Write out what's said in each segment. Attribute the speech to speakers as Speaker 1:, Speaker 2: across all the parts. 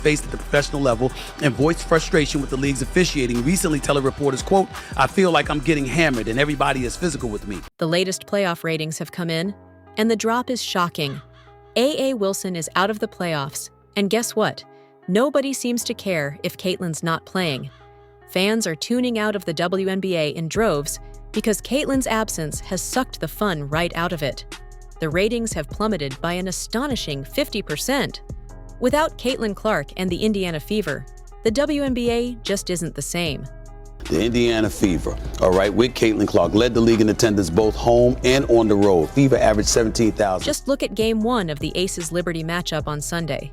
Speaker 1: faced at the professional level and voiced frustration with the league's officiating, recently telling reporters, quote, "I feel like I'm getting hammered and everybody is physical with me."
Speaker 2: The latest playoff ratings have come in, and the drop is shocking. A.A. Wilson is out of the playoffs, and guess what? Nobody seems to care if Caitlin's not playing. Fans are tuning out of the WNBA in droves because Caitlin's absence has sucked the fun right out of it. The ratings have plummeted by an astonishing 50%. Without Caitlin Clark and the Indiana Fever, the WNBA just isn't the same.
Speaker 1: The Indiana Fever, all right, with Caitlin Clark, led the league in attendance both home and on the road. Fever averaged 17,000.
Speaker 2: Just look at Game 1 of the Aces-Liberty matchup on Sunday.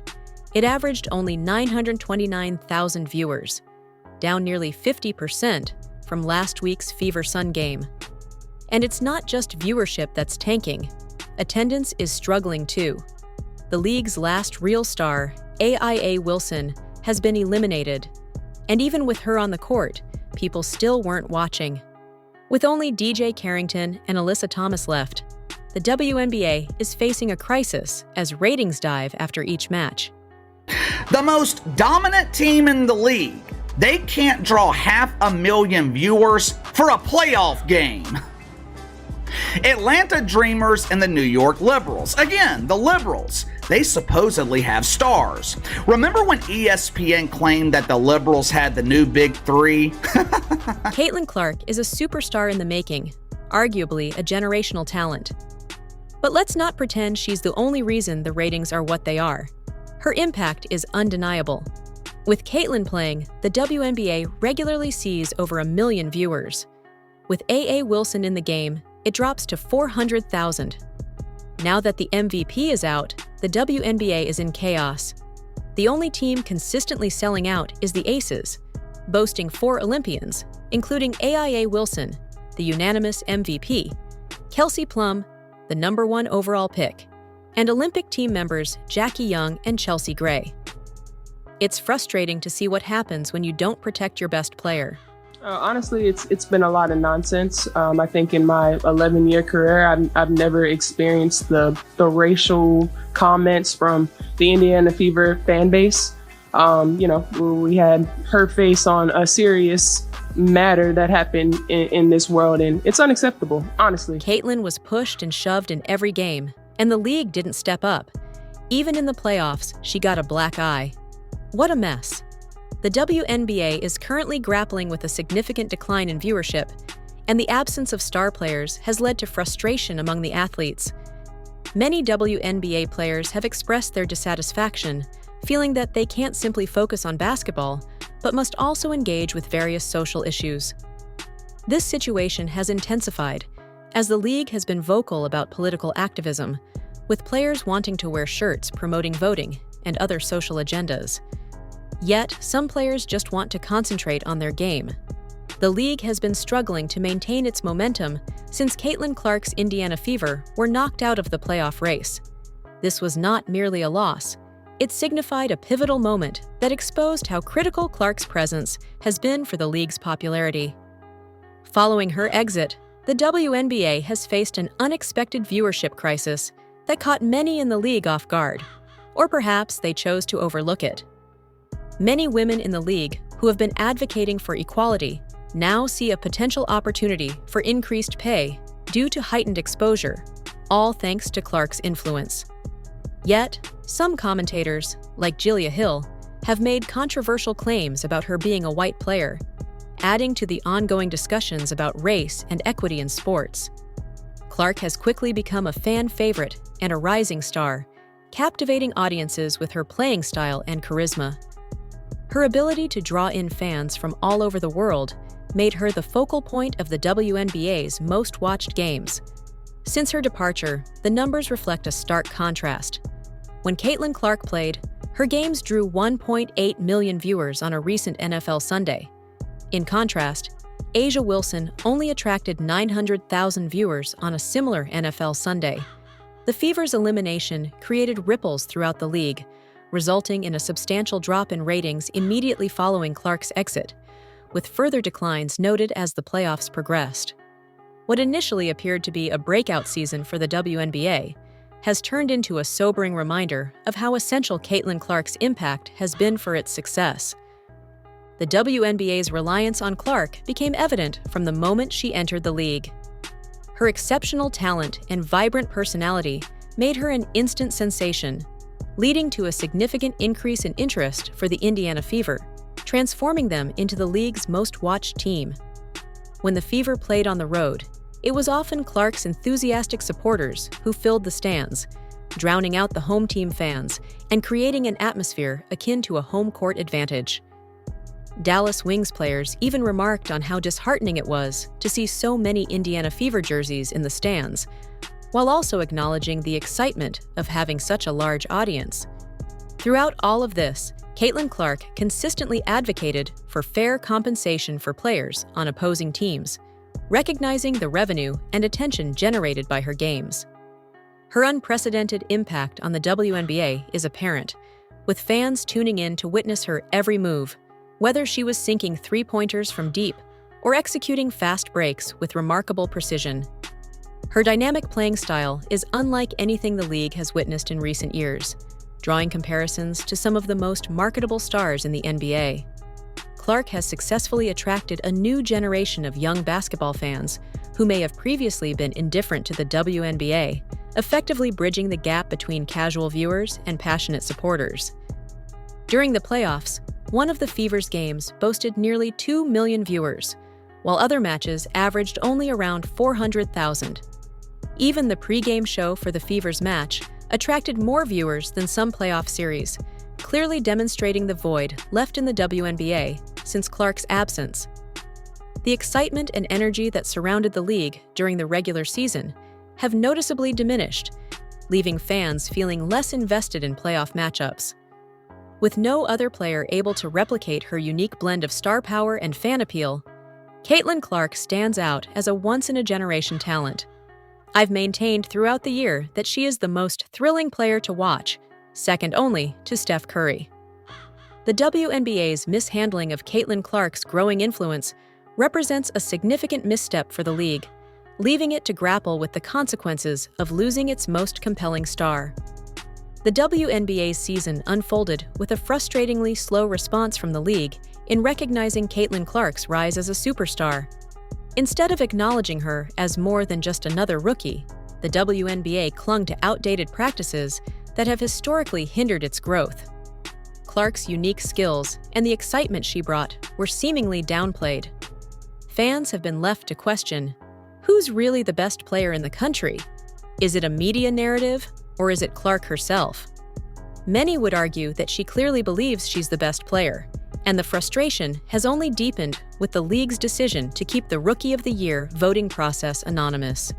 Speaker 2: It averaged only 929,000 viewers, down nearly 50% from last week's Fever-Sun game. And it's not just viewership that's tanking. Attendance is struggling too. The league's last real star, A.I.A. Wilson, has been eliminated. And even with her on the court, people still weren't watching. With only DJ Carrington and Alyssa Thomas left, the WNBA is facing a crisis as ratings dive after each match.
Speaker 3: The most dominant team in the league, they can't draw 500,000 viewers for a playoff game. Atlanta Dreamers and the New York Liberals. Again, the Liberals, they supposedly have stars. Remember when ESPN claimed that the Liberals had the new big three?
Speaker 2: Caitlin Clark is a superstar in the making, arguably a generational talent. But let's not pretend she's the only reason the ratings are what they are. Her impact is undeniable. With Caitlin playing, the WNBA regularly sees over 1 million viewers. With A.A. Wilson in the game, it drops to 400,000. Now that the MVP is out, the WNBA is in chaos. The only team consistently selling out is the Aces, boasting 4 Olympians, including A.I.A. Wilson, the unanimous MVP, Kelsey Plum, the #1 overall pick, and Olympic team members Jackie Young and Chelsea Gray. It's frustrating to see what happens when you don't protect your best player.
Speaker 4: Honestly, it's been a lot of nonsense. I think in my 11-year career, I've never experienced the racial comments from the Indiana Fever fan base. We had her face on a serious matter that happened in this world, and it's unacceptable, honestly.
Speaker 2: Caitlin was pushed and shoved in every game, and the league didn't step up. Even in the playoffs, she got a black eye. What a mess. The WNBA is currently grappling with a significant decline in viewership, and the absence of star players has led to frustration among the athletes. Many WNBA players have expressed their dissatisfaction, feeling that they can't simply focus on basketball, but must also engage with various social issues. This situation has intensified, as the league has been vocal about political activism, with players wanting to wear shirts promoting voting and other social agendas. Yet, some players just want to concentrate on their game. The league has been struggling to maintain its momentum since Caitlin Clark's Indiana Fever were knocked out of the playoff race. This was not merely a loss. It signified a pivotal moment that exposed how critical Clark's presence has been for the league's popularity. Following her exit, the WNBA has faced an unexpected viewership crisis that caught many in the league off guard, or perhaps they chose to overlook it. Many women in the league who have been advocating for equality now see a potential opportunity for increased pay due to heightened exposure, all thanks to Clark's influence. Yet, some commentators, like Jillia Hill, have made controversial claims about her being a white player, adding to the ongoing discussions about race and equity in sports. Clark has quickly become a fan favorite and a rising star, captivating audiences with her playing style and charisma. Her ability to draw in fans from all over the world made her the focal point of the WNBA's most watched games. Since her departure, the numbers reflect a stark contrast. When Caitlin Clark played, her games drew 1.8 million viewers on a recent NFL Sunday. In contrast, A'ja Wilson only attracted 900,000 viewers on a similar NFL Sunday. The Fever's elimination created ripples throughout the league, resulting in a substantial drop in ratings immediately following Clark's exit, with further declines noted as the playoffs progressed. What initially appeared to be a breakout season for the WNBA has turned into a sobering reminder of how essential Caitlin Clark's impact has been for its success. The WNBA's reliance on Clark became evident from the moment she entered the league. Her exceptional talent and vibrant personality made her an instant sensation, leading to a significant increase in interest for the Indiana Fever, transforming them into the league's most watched team. When the Fever played on the road, it was often Clark's enthusiastic supporters who filled the stands, drowning out the home team fans and creating an atmosphere akin to a home court advantage. Dallas Wings players even remarked on how disheartening it was to see so many Indiana Fever jerseys in the stands, while also acknowledging the excitement of having such a large audience. Throughout all of this, Caitlin Clark consistently advocated for fair compensation for players on opposing teams, recognizing the revenue and attention generated by her games. Her unprecedented impact on the WNBA is apparent, with fans tuning in to witness her every move, whether she was sinking three-pointers from deep or executing fast breaks with remarkable precision. Her dynamic playing style is unlike anything the league has witnessed in recent years, drawing comparisons to some of the most marketable stars in the NBA. Clark has successfully attracted a new generation of young basketball fans who may have previously been indifferent to the WNBA, effectively bridging the gap between casual viewers and passionate supporters. During the playoffs, one of the Fever's games boasted nearly 2 million viewers, while other matches averaged only around 400,000. Even the pregame show for the Fever's match attracted more viewers than some playoff series, clearly demonstrating the void left in the WNBA since Clark's absence. The excitement and energy that surrounded the league during the regular season have noticeably diminished, leaving fans feeling less invested in playoff matchups. With no other player able to replicate her unique blend of star power and fan appeal, Caitlin Clark stands out as a once-in-a-generation talent. I've maintained throughout the year that she is the most thrilling player to watch, second only to Steph Curry. The WNBA's mishandling of Caitlin Clark's growing influence represents a significant misstep for the league, leaving it to grapple with the consequences of losing its most compelling star. The WNBA's season unfolded with a frustratingly slow response from the league in recognizing Caitlin Clark's rise as a superstar. Instead of acknowledging her as more than just another rookie, the WNBA clung to outdated practices that have historically hindered its growth. Clark's unique skills and the excitement she brought were seemingly downplayed. Fans have been left to question, who's really the best player in the country? Is it a media narrative, or is it Clark herself? Many would argue that she clearly believes she's the best player, and the frustration has only deepened with the league's decision to keep the Rookie of the Year voting process anonymous.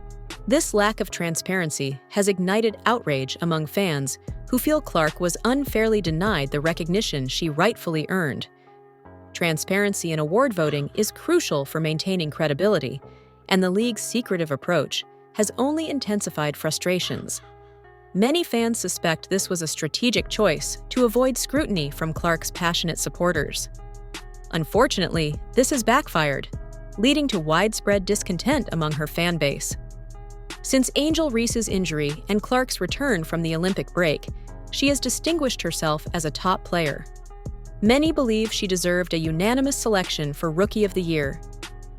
Speaker 2: This lack of transparency has ignited outrage among fans who feel Clark was unfairly denied the recognition she rightfully earned. Transparency in award voting is crucial for maintaining credibility, and the league's secretive approach has only intensified frustrations. Many fans suspect this was a strategic choice to avoid scrutiny from Clark's passionate supporters. Unfortunately, this has backfired, leading to widespread discontent among her fan base. Since Angel Reese's injury and Clark's return from the Olympic break, she has distinguished herself as a top player. Many believe she deserved a unanimous selection for Rookie of the Year.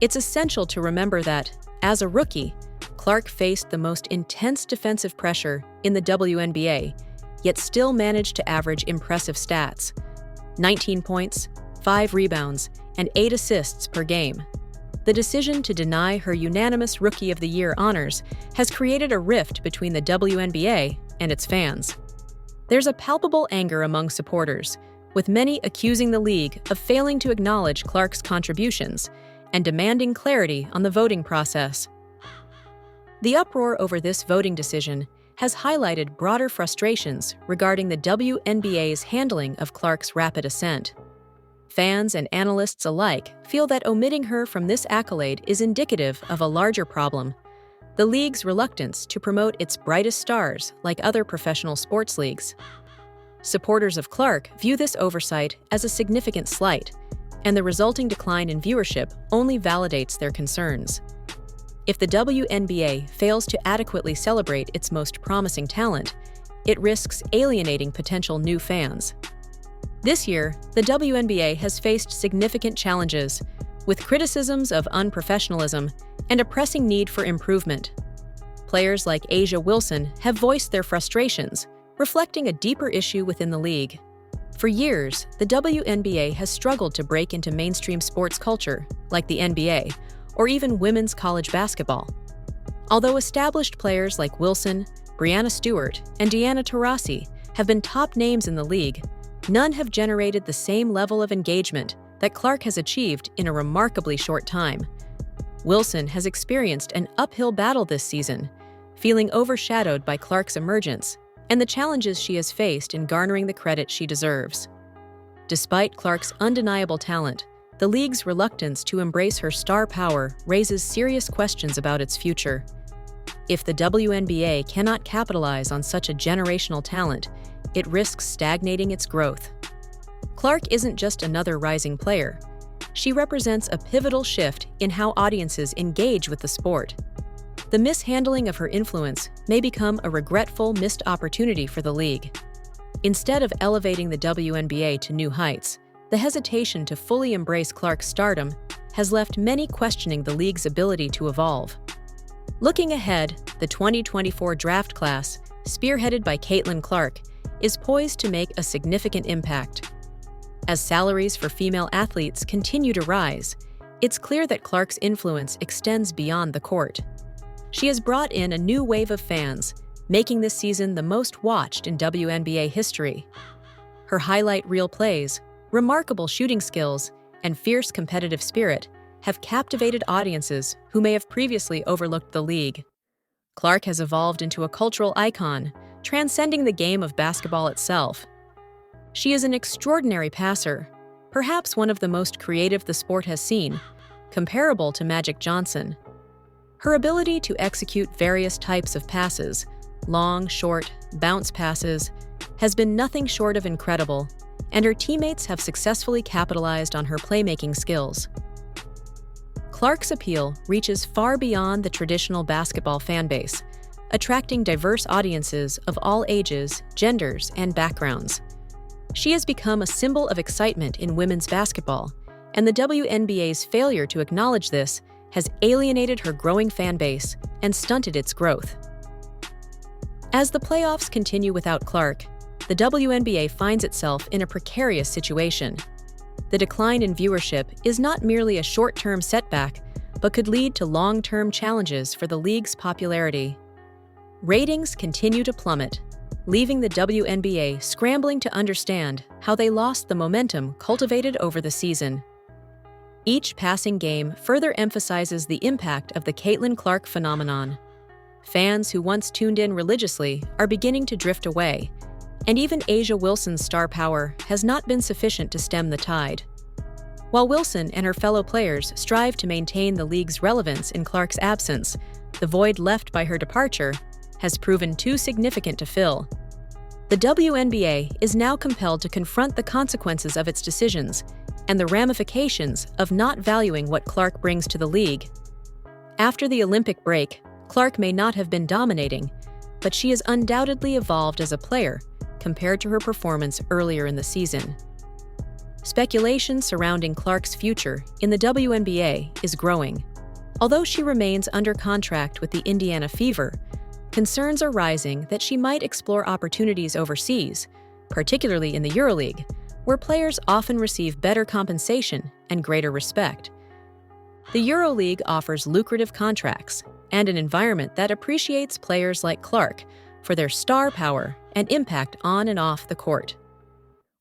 Speaker 2: It's essential to remember that, as a rookie, Clark faced the most intense defensive pressure in the WNBA, yet still managed to average impressive stats: 19 points, 5 rebounds, and 8 assists per game. The decision to deny her unanimous Rookie of the Year honors has created a rift between the WNBA and its fans. There's a palpable anger among supporters, with many accusing the league of failing to acknowledge Clark's contributions and demanding clarity on the voting process. The uproar over this voting decision has highlighted broader frustrations regarding the WNBA's handling of Clark's rapid ascent. Fans and analysts alike feel that omitting her from this accolade is indicative of a larger problem: the league's reluctance to promote its brightest stars like other professional sports leagues. Supporters of Clark view this oversight as a significant slight, and the resulting decline in viewership only validates their concerns. If the WNBA fails to adequately celebrate its most promising talent, it risks alienating potential new fans. This year, the WNBA has faced significant challenges, with criticisms of unprofessionalism and a pressing need for improvement. Players like A'ja Wilson have voiced their frustrations, reflecting a deeper issue within the league. For years, the WNBA has struggled to break into mainstream sports culture, like the NBA, or even women's college basketball. Although established players like Wilson, Breanna Stewart, and Diana Taurasi have been top names in the league, none have generated the same level of engagement that Clark has achieved in a remarkably short time. Wilson has experienced an uphill battle this season, feeling overshadowed by Clark's emergence and the challenges she has faced in garnering the credit she deserves. Despite Clark's undeniable talent, the league's reluctance to embrace her star power raises serious questions about its future. If the WNBA cannot capitalize on such a generational talent, it risks stagnating its growth. Clark isn't just another rising player. She represents a pivotal shift in how audiences engage with the sport. The mishandling of her influence may become a regretful missed opportunity for the league. Instead of elevating the WNBA to new heights, the hesitation to fully embrace Clark's stardom has left many questioning the league's ability to evolve. Looking ahead, the 2024 draft class, spearheaded by Caitlin Clark, is poised to make a significant impact. As salaries for female athletes continue to rise, it's clear that Clark's influence extends beyond the court. She has brought in a new wave of fans, making this season the most watched in WNBA history. Her highlight reel plays, remarkable shooting skills, and fierce competitive spirit have captivated audiences who may have previously overlooked the league. Clark has evolved into a cultural icon, transcending the game of basketball itself. She is an extraordinary passer, perhaps one of the most creative the sport has seen, comparable to Magic Johnson. Her ability to execute various types of passes, long, short, bounce passes, has been nothing short of incredible, and her teammates have successfully capitalized on her playmaking skills. Clark's appeal reaches far beyond the traditional basketball fanbase, attracting diverse audiences of all ages, genders, and backgrounds. She has become a symbol of excitement in women's basketball, and the WNBA's failure to acknowledge this has alienated her growing fan base and stunted its growth. As the playoffs continue without Clark, the WNBA finds itself in a precarious situation. The decline in viewership is not merely a short-term setback, but could lead to long-term challenges for the league's popularity. Ratings continue to plummet, leaving the WNBA scrambling to understand how they lost the momentum cultivated over the season. Each passing game further emphasizes the impact of the Caitlin Clark phenomenon. Fans who once tuned in religiously are beginning to drift away, and even A'ja Wilson's star power has not been sufficient to stem the tide. While Wilson and her fellow players strive to maintain the league's relevance in Clark's absence, the void left by her departure has proven too significant to fill. The WNBA is now compelled to confront the consequences of its decisions and the ramifications of not valuing what Clark brings to the league. After the Olympic break, Clark may not have been dominating, but she has undoubtedly evolved as a player compared to her performance earlier in the season. Speculation surrounding Clark's future in the WNBA is growing. Although she remains under contract with the Indiana Fever, concerns are rising that she might explore opportunities overseas, particularly in the EuroLeague, where players often receive better compensation and greater respect. The EuroLeague offers lucrative contracts and an environment that appreciates players like Clark for their star power and impact on and off the court.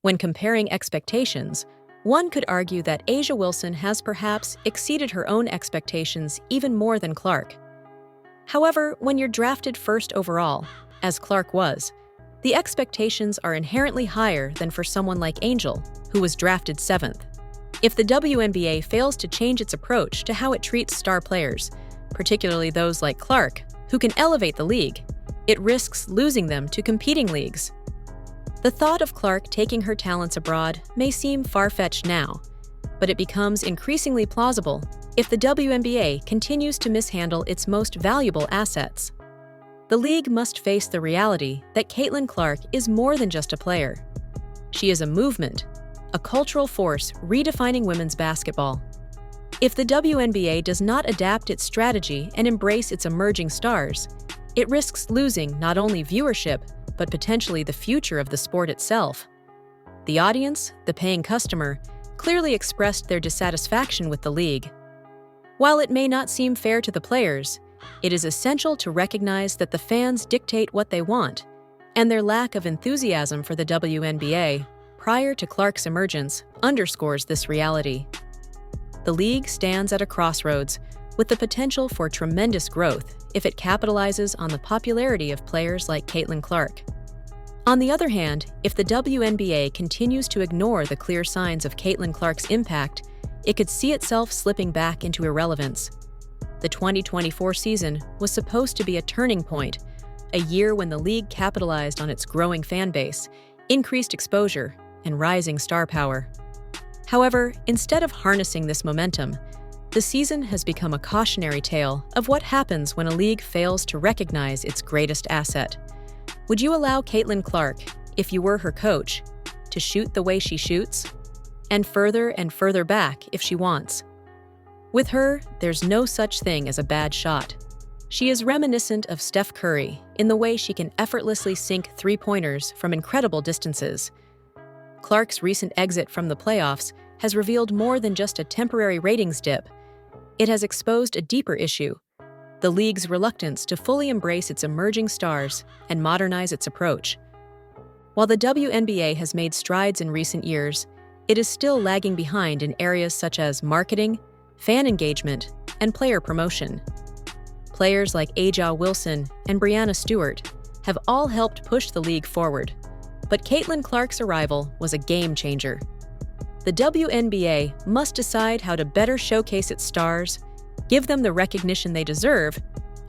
Speaker 2: When comparing expectations, one could argue that A'ja Wilson has perhaps exceeded her own expectations even more than Clark. However, when you're drafted first overall, as Clark was, the expectations are inherently higher than for someone like Angel, who was drafted 7th. If the WNBA fails to change its approach to how it treats star players, particularly those like Clark, who can elevate the league, it risks losing them to competing leagues. The thought of Clark taking her talents abroad may seem far-fetched now, but it becomes increasingly plausible if the WNBA continues to mishandle its most valuable assets. The league must face the reality that Caitlin Clark is more than just a player. She is a movement, a cultural force redefining women's basketball. If the WNBA does not adapt its strategy and embrace its emerging stars, it risks losing not only viewership, but potentially the future of the sport itself. The audience, the paying customer, clearly expressed their dissatisfaction with the league. While it may not seem fair to the players, it is essential to recognize that the fans dictate what they want, and their lack of enthusiasm for the WNBA prior to Clark's emergence underscores this reality. The league stands at a crossroads with the potential for tremendous growth if it capitalizes on the popularity of players like Caitlin Clark. On the other hand, if the WNBA continues to ignore the clear signs of Caitlin Clark's impact, it could see itself slipping back into irrelevance. The 2024 season was supposed to be a turning point, a year when the league capitalized on its growing fan base, increased exposure, and rising star power. However, instead of harnessing this momentum, the season has become a cautionary tale of what happens when a league fails to recognize its greatest asset. Would you allow Caitlin Clark, if you were her coach, to shoot the way she shoots? And further back if she wants. With her, there's no such thing as a bad shot. She is reminiscent of Steph Curry in the way she can effortlessly sink three-pointers from incredible distances. Clark's recent exit from the playoffs has revealed more than just a temporary ratings dip. It has exposed a deeper issue: the league's reluctance to fully embrace its emerging stars and modernize its approach. While the WNBA has made strides in recent years, it is still lagging behind in areas such as marketing, fan engagement, and player promotion. Players like A'ja Wilson and Breanna Stewart have all helped push the league forward, but Caitlin Clark's arrival was a game changer. The WNBA must decide how to better showcase its stars, give them the recognition they deserve,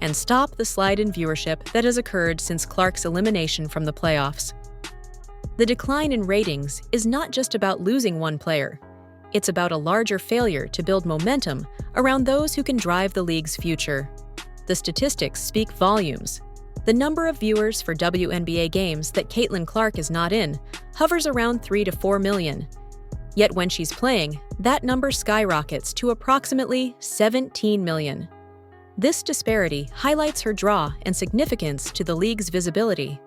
Speaker 2: and stop the slide in viewership that has occurred since Clark's elimination from the playoffs. The decline in ratings is not just about losing one player. It's about a larger failure to build momentum around those who can drive the league's future. The statistics speak volumes. The number of viewers for WNBA games that Caitlin Clark is not in hovers around 3 to 4 million. Yet when she's playing, that number skyrockets to approximately 17 million. This disparity highlights her draw and significance to the league's visibility.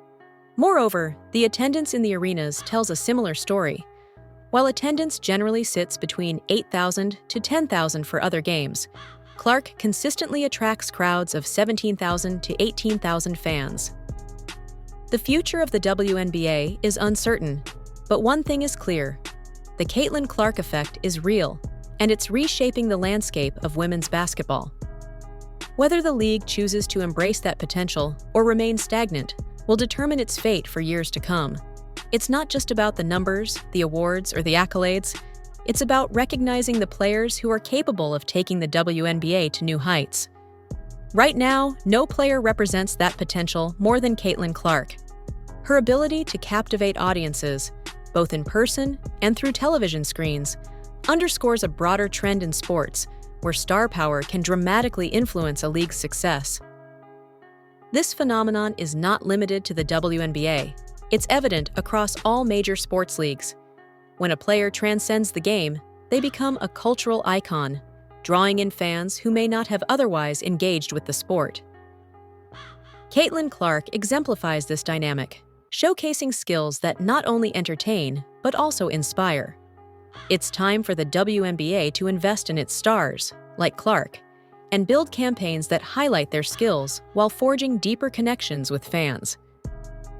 Speaker 2: Moreover, the attendance in the arenas tells a similar story. While attendance generally sits between 8,000 to 10,000 for other games, Clark consistently attracts crowds of 17,000 to 18,000 fans. The future of the WNBA is uncertain, but one thing is clear: the Caitlin Clark effect is real, and it's reshaping the landscape of women's basketball. Whether the league chooses to embrace that potential or remain stagnant will determine its fate for years to come. It's not just about the numbers, the awards, or the accolades. It's about recognizing the players who are capable of taking the WNBA to new heights. Right now, no player represents that potential more than Caitlin Clark. Her ability to captivate audiences, both in person and through television screens, underscores a broader trend in sports where star power can dramatically influence a league's success. This phenomenon is not limited to the WNBA. It's evident across all major sports leagues. When a player transcends the game, they become a cultural icon, drawing in fans who may not have otherwise engaged with the sport. Caitlin Clark exemplifies this dynamic, showcasing skills that not only entertain, but also inspire. It's time for the WNBA to invest in its stars, like Clark, and build campaigns that highlight their skills while forging deeper connections with fans.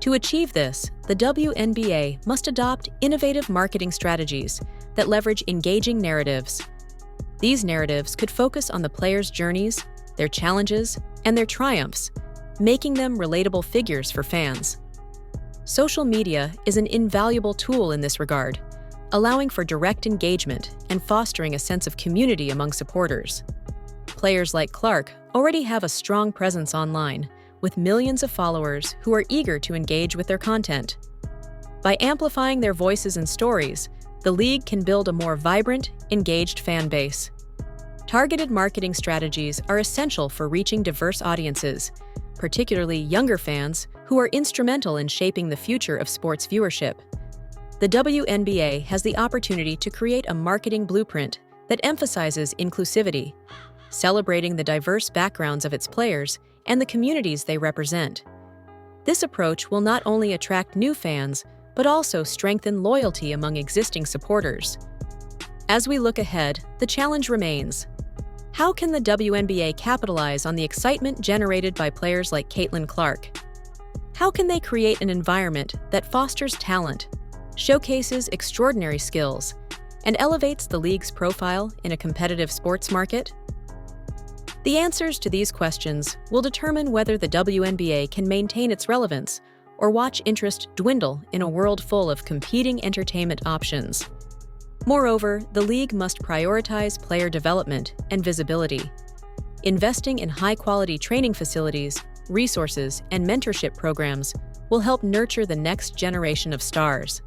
Speaker 2: To achieve this, the WNBA must adopt innovative marketing strategies that leverage engaging narratives. These narratives could focus on the players' journeys, their challenges, and their triumphs, making them relatable figures for fans. Social media is an invaluable tool in this regard, allowing for direct engagement and fostering a sense of community among supporters. Players like Clark already have a strong presence online, with millions of followers who are eager to engage with their content. By amplifying their voices and stories, the league can build a more vibrant, engaged fan base. Targeted marketing strategies are essential for reaching diverse audiences, particularly younger fans who are instrumental in shaping the future of sports viewership. The WNBA has the opportunity to create a marketing blueprint that emphasizes inclusivity, celebrating the diverse backgrounds of its players and the communities they represent. This approach will not only attract new fans, but also strengthen loyalty among existing supporters. As we look ahead, the challenge remains. How can the WNBA capitalize on the excitement generated by players like Caitlin Clark? How can they create an environment that fosters talent, showcases extraordinary skills, and elevates the league's profile in a competitive sports market? The answers to these questions will determine whether the WNBA can maintain its relevance or watch interest dwindle in a world full of competing entertainment options. Moreover, the league must prioritize player development and visibility. Investing in high-quality training facilities, resources, and mentorship programs will help nurture the next generation of stars.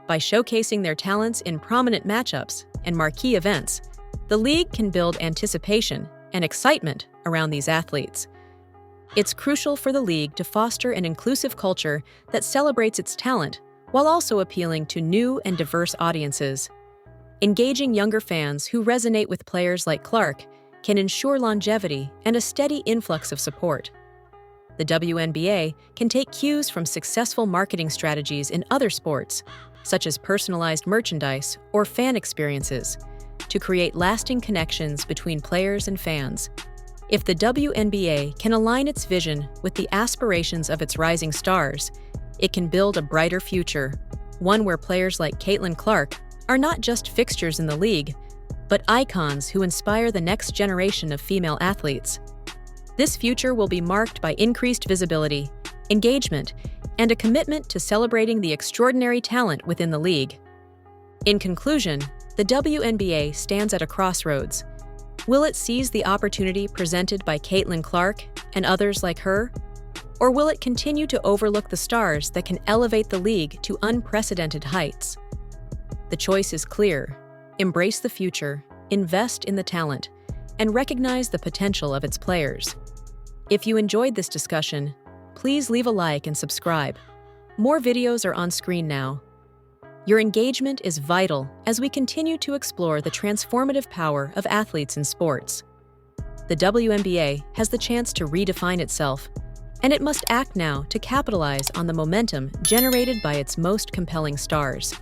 Speaker 2: By showcasing their talents in prominent matchups and marquee events, the league can build anticipation and excitement around these athletes. It's crucial for the league to foster an inclusive culture that celebrates its talent while also appealing to new and diverse audiences. Engaging younger fans who resonate with players like Clark can ensure longevity and a steady influx of support. The WNBA can take cues from successful marketing strategies in other sports, such as personalized merchandise or fan experiences, to create lasting connections between players and fans. If the WNBA can align its vision with the aspirations of its rising stars, it can build a brighter future, one where players like Caitlin Clark are not just fixtures in the league, but icons who inspire the next generation of female athletes. This future will be marked by increased visibility, engagement, and a commitment to celebrating the extraordinary talent within the league. In conclusion, the WNBA stands at a crossroads. Will it seize the opportunity presented by Caitlin Clark and others like her? Or will it continue to overlook the stars that can elevate the league to unprecedented heights? The choice is clear. Embrace the future, invest in the talent, and recognize the potential of its players. If you enjoyed this discussion, please leave a like and subscribe. More videos are on screen now. Your engagement is vital as we continue to explore the transformative power of athletes in sports. The WNBA has the chance to redefine itself, and it must act now to capitalize on the momentum generated by its most compelling stars.